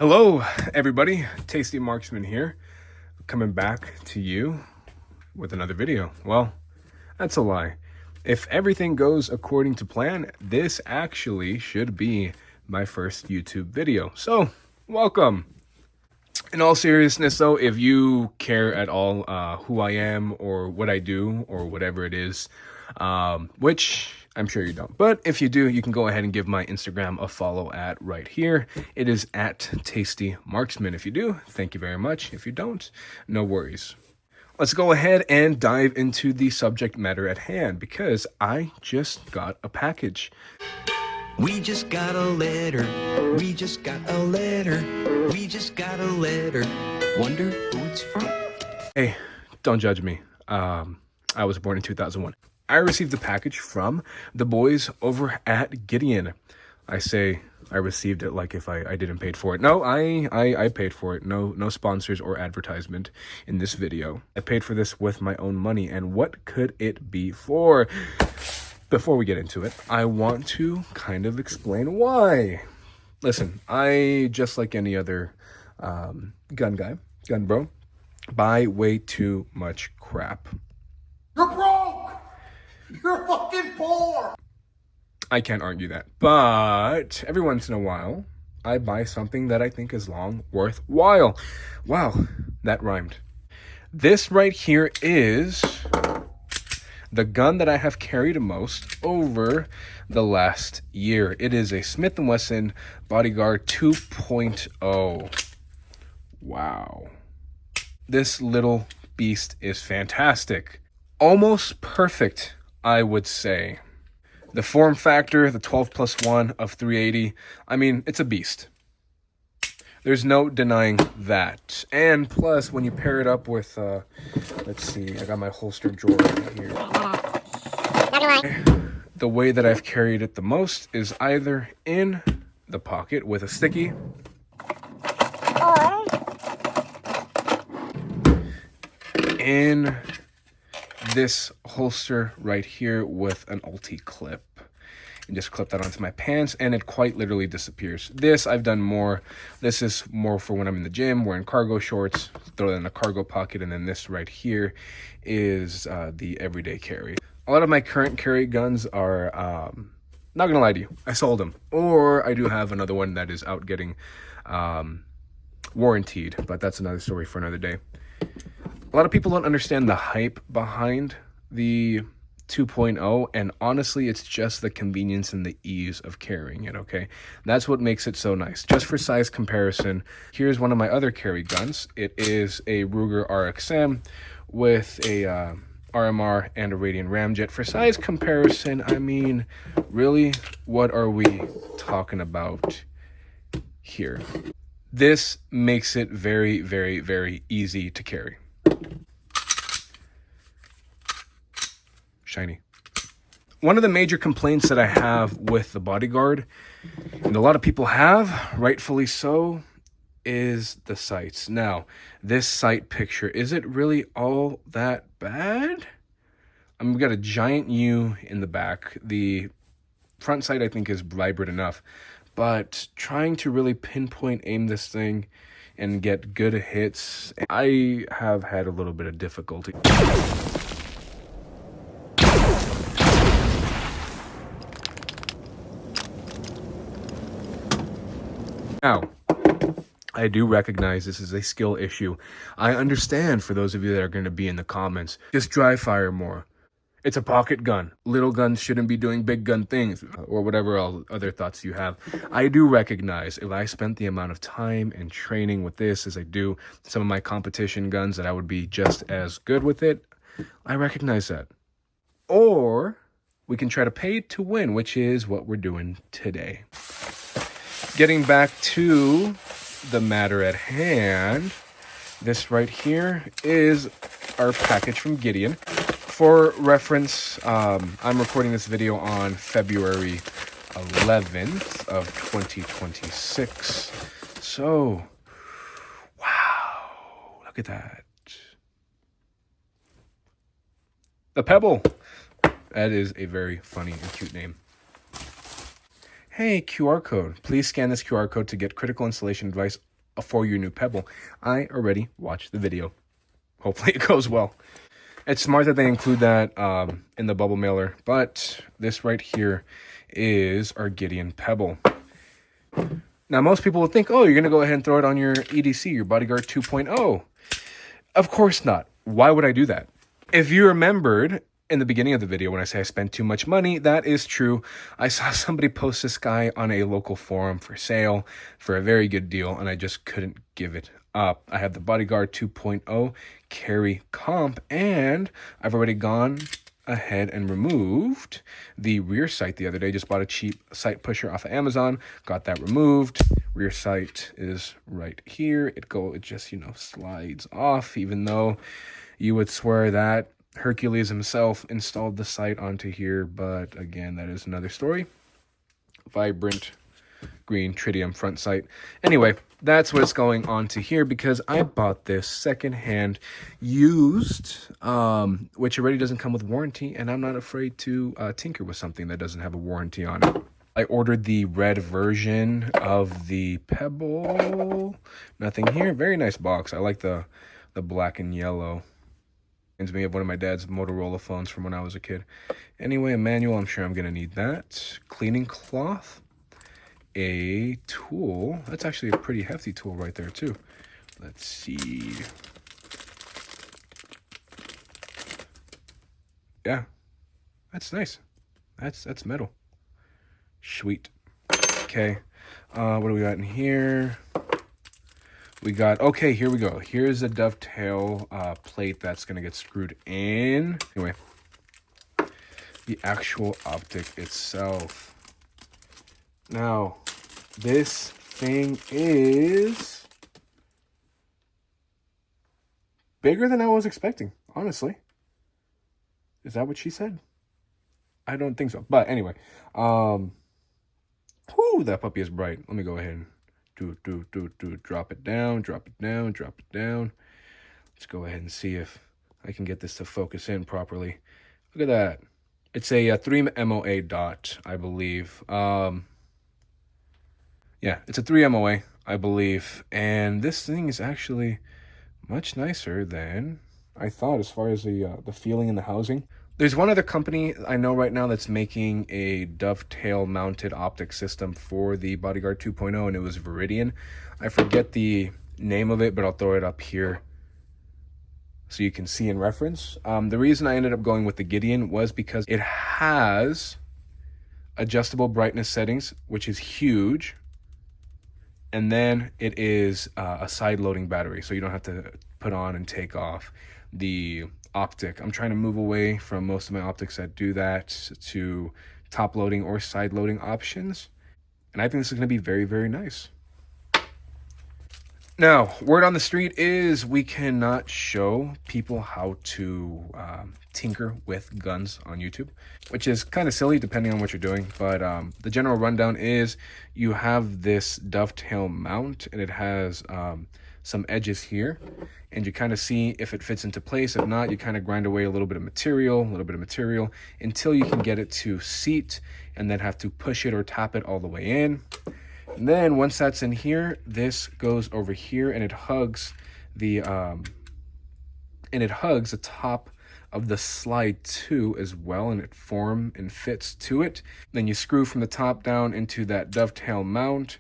Hello, everybody. Tasty Marksman here, coming back to you with another video. Well, that's a lie. If everything goes according to plan, this actually should be my first YouTube video. So, welcome. In all seriousness, though, if you care at all who I am or what I do or whatever it is, which I'm sure you don't, but if you do, you can go ahead and give my Instagram a follow at right here. It is at Tasty Marksman. If you do, thank you very much. If you don't, no worries. Let's go ahead and dive into the subject matter at hand because I just got a package. We just got a letter. We just got a letter. We just got a letter. Wonder who it's from? Hey, don't judge me. I was born in 2001. I received a package from the boys over at Gideon. I say I received it like if I didn't pay for it. No, I paid for it. No sponsors or advertisement in this video. I paid for this with my own money. And what could it be for? Before we get into it, I want to kind of explain why. Listen, I, just like any other gun bro, buy way too much crap. You're broke! You're fucking poor! I can't argue that. But every once in a while, I buy something that I think is long worthwhile. Wow, that rhymed. This right here is the gun that I have carried most over the last year. It is a Smith Wesson Bodyguard 2.0. Wow. This little beast is fantastic. Almost perfect, I would say. The form factor, the 12+1 of 380, I mean, it's a beast. There's no denying that. And plus, when you pair it up with, let's see, I got my holster drawer right here. The way that I've carried it the most is either in the pocket with a sticky, or in this holster right here with an ulti clip. And just clip that onto my pants and it quite literally disappears. This I've done more. This is more for when I'm in the gym, wearing cargo shorts, throw it in a cargo pocket, and then this right here is the everyday carry. A lot of my current carry guns are, not gonna lie to you, I sold them. Or I do have another one that is out getting warranted, but that's another story for another day. A lot of people don't understand the hype behind the 2.0, and honestly, it's just the convenience and the ease of carrying it, okay? That's what makes it so nice. Just for size comparison, here's one of my other carry guns. It is a Ruger RXM with a RMR and a Radian Ramjet. For size comparison, I mean, really, what are we talking about here? This makes it very, very, very easy to carry. Shiny. One of the major complaints that I have with the Bodyguard, and a lot of people have, rightfully so, is the sights. Now, this sight picture, is it really all that bad? We've got a giant U in the back. The front sight, I think, is vibrant enough. But trying to really pinpoint aim this thing and get good hits, I have had a little bit of difficulty. Now, I do recognize this is a skill issue. I understand for those of you that are going to be in the comments, just dry fire more. It's a pocket gun. Little guns shouldn't be doing big gun things, or whatever other thoughts you have. I do recognize if I spent the amount of time and training with this as I do some of my competition guns, that I would be just as good with it. I recognize that. Or we can try to pay to win, which is what we're doing today. Getting back to the matter at hand, this right here is our package from Gideon. For reference, I'm recording this video on February 11th of 2026. So, wow, look at that. The Pebble. That is a very funny and cute name. Hey, QR code. Please scan this QR code to get critical installation advice for your new Pebble. I already watched the video. Hopefully it goes well. It's smart that they include that in the bubble mailer, but this right here is our Gideon Pebble. Now, most people would think, oh, you're going to go ahead and throw it on your EDC, your Bodyguard 2.0. Of course not. Why would I do that? If you remembered in the beginning of the video when I say I spent too much money, that is true. I saw somebody post this guy on a local forum for sale for a very good deal, and I just couldn't give it up. I have the Bodyguard 2.0 carry comp, and I've already gone ahead and removed the rear sight the other day. Just bought a cheap sight pusher off of Amazon, got that removed. Rear sight is right here. It just, you know, slides off, even though you would swear that Hercules himself installed the sight onto here, but again, that is another story. Vibrant green tritium front sight. Anyway, that's what's going on to here because I bought this secondhand used, which already doesn't come with warranty, and I'm not afraid to tinker with something that doesn't have a warranty on it. I ordered the red version of the Pebble. Nothing here. Very nice box. I like the black and yellow. Reminds me of one of my dad's Motorola phones from when I was a kid. Anyway, a manual. I'm sure I'm going to need that. Cleaning cloth. A tool. That's actually a pretty hefty tool right there too. Let's see. Yeah, that's nice. That's metal. Sweet. Okay. What do we got in here? We got, okay, here we go. Here's a dovetail plate that's going to get screwed in. Anyway, the actual optic itself. Now, this thing is bigger than I was expecting, honestly. Is that what she said? I don't think so. But anyway, whoo, that puppy is bright. Let me go ahead and drop it down, drop it down, drop it down. Let's go ahead and see if I can get this to focus in properly. Look at that. It's a 3 MOA dot, I believe. Yeah, it's a 3 MOA, I believe. And this thing is actually much nicer than I thought as far as the feeling in the housing. There's one other company I know right now that's making a dovetail mounted optic system for the Bodyguard 2.0, and it was Viridian. I forget the name of it, but I'll throw it up here so you can see in reference. The reason I ended up going with the Gideon was because it has adjustable brightness settings, which is huge. And then it is a side-loading battery, so you don't have to put on and take off the optic. I'm trying to move away from most of my optics that do that to top-loading or side-loading options. And I think this is going to be very, very nice. Now, word on the street is we cannot show people how to tinker with guns on YouTube, which is kind of silly depending on what you're doing. But the general rundown is you have this dovetail mount, and it has some edges here, and you kind of see if it fits into place. If not, you kind of grind away a little bit of material, until you can get it to seat, and then have to push it or tap it all the way in. And then once that's in here, this goes over here, and it hugs the top of the slide too as well, and it forms and fits to it. Then you screw from the top down into that dovetail mount,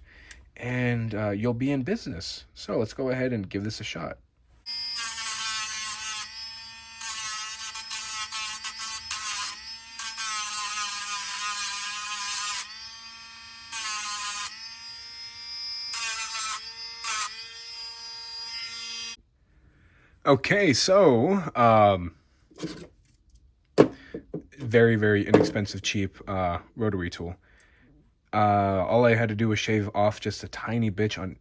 and you'll be in business. So let's go ahead and give this a shot. Okay, so very, very inexpensive, cheap rotary tool. All I had to do was shave off just a tiny bit on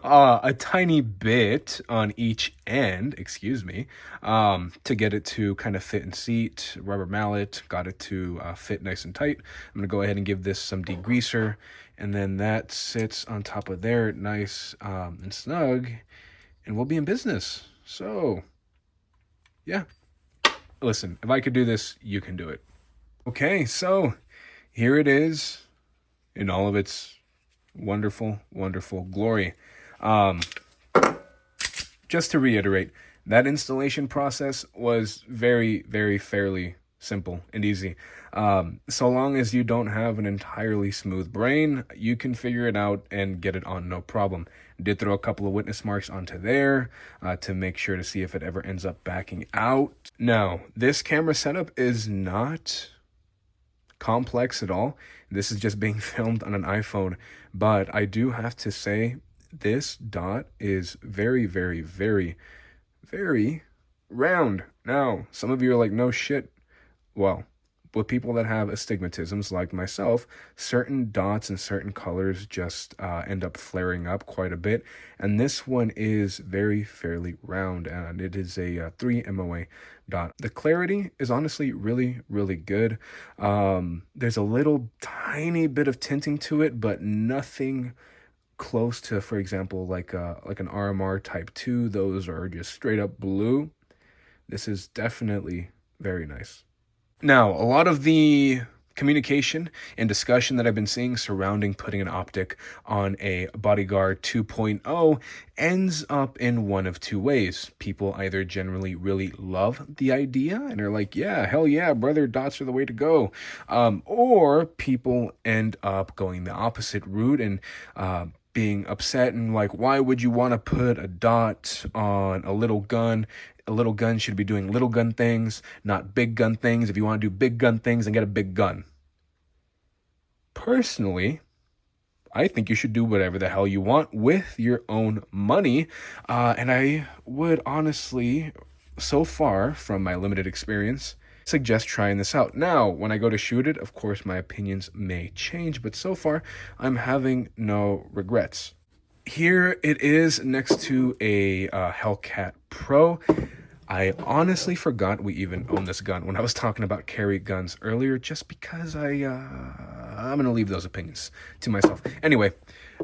a tiny bit on each end, excuse me, to get it to kind of fit and seat. Rubber mallet, got it to fit nice and tight. I'm gonna go ahead and give this some degreaser, and then that sits on top of there, nice and snug, and we'll be in business. So yeah, listen, if I could do this, you can do it. Okay, so here it is in all of its wonderful, wonderful glory. Just to reiterate, that installation process was very, very fairly simple and easy. So long as you don't have an entirely smooth brain, you can figure it out and get it on no problem. Did throw a couple of witness marks onto there to make sure to see if it ever ends up backing out. Now, this camera setup is not complex at all. This is just being filmed on an iPhone, but I do have to say this dot is very, very, very, very round. Now, some of you are like, no shit. Well, with people that have astigmatisms like myself, certain dots and certain colors just end up flaring up quite a bit. And this one is very fairly round, and it is a 3 MOA dot. The clarity is honestly really, really good. There's a little tiny bit of tinting to it, but nothing close to, for example, like an RMR Type 2. Those are just straight up blue. This is definitely very nice. Now, a lot of the communication and discussion that I've been seeing surrounding putting an optic on a Bodyguard 2.0 ends up in one of two ways. People either generally really love the idea and are like, yeah, hell yeah, brother, dots are the way to go. Or people end up going the opposite route and being upset and like, why would you want to put a dot on a little gun? A little gun should be doing little gun things, not big gun things. If you want to do big gun things, then get a big gun. Personally, I think you should do whatever the hell you want with your own money. And I would honestly, so far from my limited experience, suggest trying this out. Now, when I go to shoot it, of course, my opinions may change, but so far, I'm having no regrets. Here it is next to a Hellcat Pro. I honestly forgot we even own this gun when I was talking about carry guns earlier, just because I'm going to leave those opinions to myself. Anyway,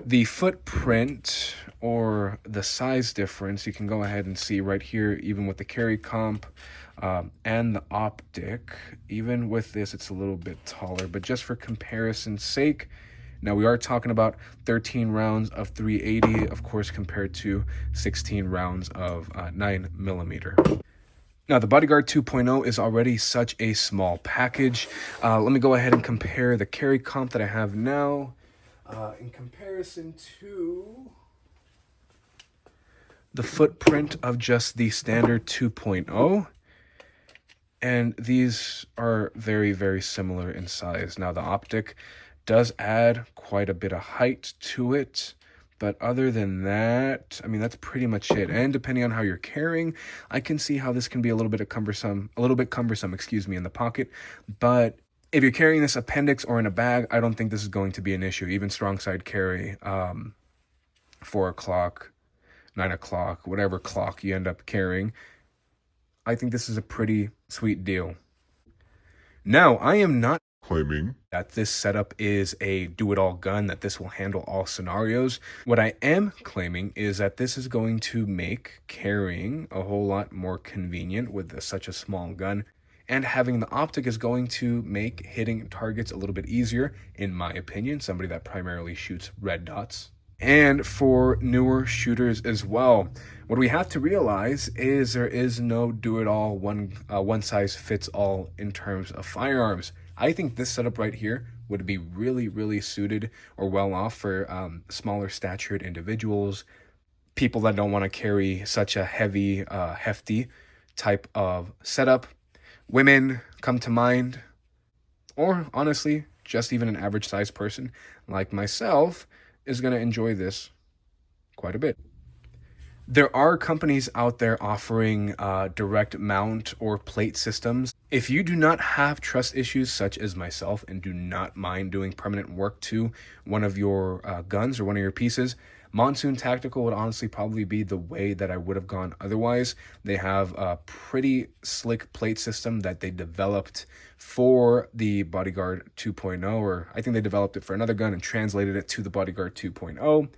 the footprint or the size difference, you can go ahead and see right here, even with the carry comp and the optic. Even with this, it's a little bit taller, but just for comparison's sake, now we are talking about 13 rounds of 380, of course, compared to 16 rounds of 9mm. Now, the Bodyguard 2.0 is already such a small package. Let me go ahead and compare the carry comp that I have now in comparison to the footprint of just the standard 2.0. And these are very, very similar in size. Now, the optic does add quite a bit of height to it, but other than that, I mean, that's pretty much it. And depending on how you're carrying, I can see how this can be a little bit cumbersome, in the pocket. But if you're carrying this appendix or in a bag, I don't think this is going to be an issue. Even strong side carry, 4 o'clock, 9 o'clock, whatever clock you end up carrying, I think this is a pretty sweet deal. Now, I am not claiming that this setup is a do-it-all gun, that this will handle all scenarios. What I am claiming is that this is going to make carrying a whole lot more convenient with such a small gun, and having the optic is going to make hitting targets a little bit easier, in my opinion, somebody that primarily shoots red dots. And for newer shooters as well, what we have to realize is there is no do-it-all, one-size-fits-all in terms of firearms. I think this setup right here would be really, really suited or well off for smaller statured individuals, people that don't want to carry such a heavy, hefty type of setup. Women come to mind, or honestly, just even an average sized person like myself is going to enjoy this quite a bit. There are companies out there offering direct mount or plate systems. If you do not have trust issues such as myself and do not mind doing permanent work to one of your guns or one of your pieces, Monsoon Tactical would honestly probably be the way that I would have gone otherwise. They have a pretty slick plate system that they developed for the Bodyguard 2.0, or I think they developed it for another gun and translated it to the Bodyguard 2.0.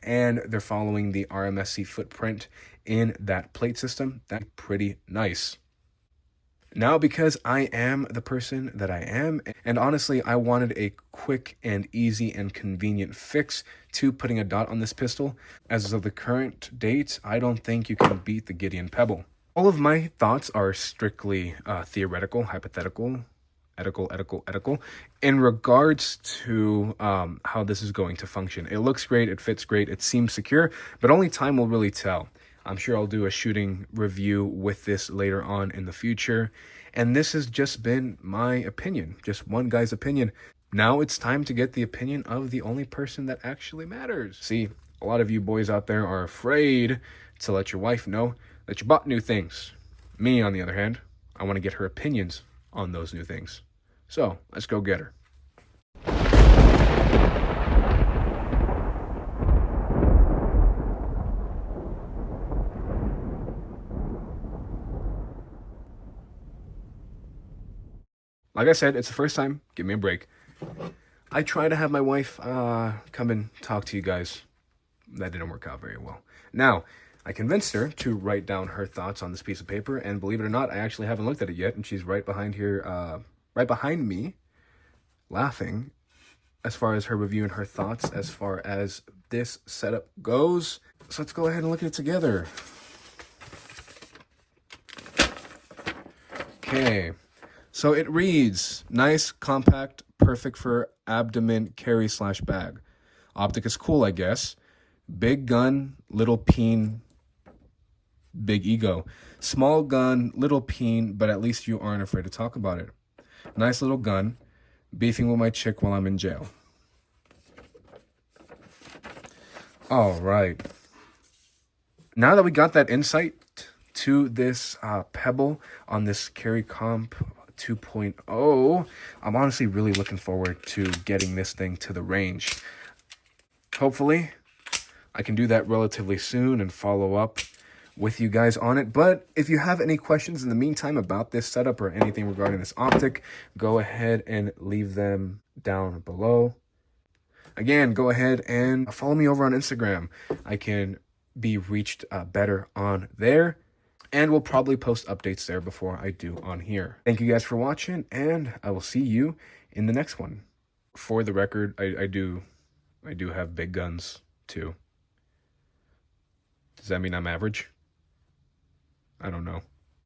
And they're following the RMSC footprint in that plate system. That's pretty nice. Now, because I am the person that I am, and honestly, I wanted a quick and easy and convenient fix to putting a dot on this pistol. As of the current date, I don't think you can beat the Gideon Pebble. All of my thoughts are strictly theoretical, hypothetical, ethical, in regards to how this is going to function. It looks great, it fits great, it seems secure, but only time will really tell. I'm sure I'll do a shooting review with this later on in the future. And this has just been my opinion, just one guy's opinion. Now it's time to get the opinion of the only person that actually matters. See, a lot of you boys out there are afraid to let your wife know that you bought new things. Me, on the other hand, I want to get her opinions on those new things. So let's go get her. Like I said, it's the first time. Give me a break. I try to have my wife come and talk to you guys. That didn't work out very well. Now, I convinced her to write down her thoughts on this piece of paper, and believe it or not, I actually haven't looked at it yet, and she's right behind here, right behind me, laughing, as far as her review and her thoughts as far as this setup goes. So let's go ahead and look at it together. Okay. So it reads, nice, compact, perfect for abdomen carry / bag. Optic is cool, I guess. Big gun, little peen, big ego. Small gun, little peen, but at least you aren't afraid to talk about it. Nice little gun. Beefing with my chick while I'm in jail. All right. Now that we got that insight to this Pebble on this Carry Comp 2.0, I'm honestly really looking forward to getting this thing to the range. Hopefully, I can do that relatively soon and follow up with you guys on it. But if you have any questions in the meantime about this setup or anything regarding this optic, go ahead and leave them down below. Again, go ahead and follow me over on Instagram. I can be reached better on there. And we'll probably post updates there before I do on here. Thank you guys for watching, and I will see you in the next one. For the record, I do have big guns too. Does that mean I'm average? I don't know.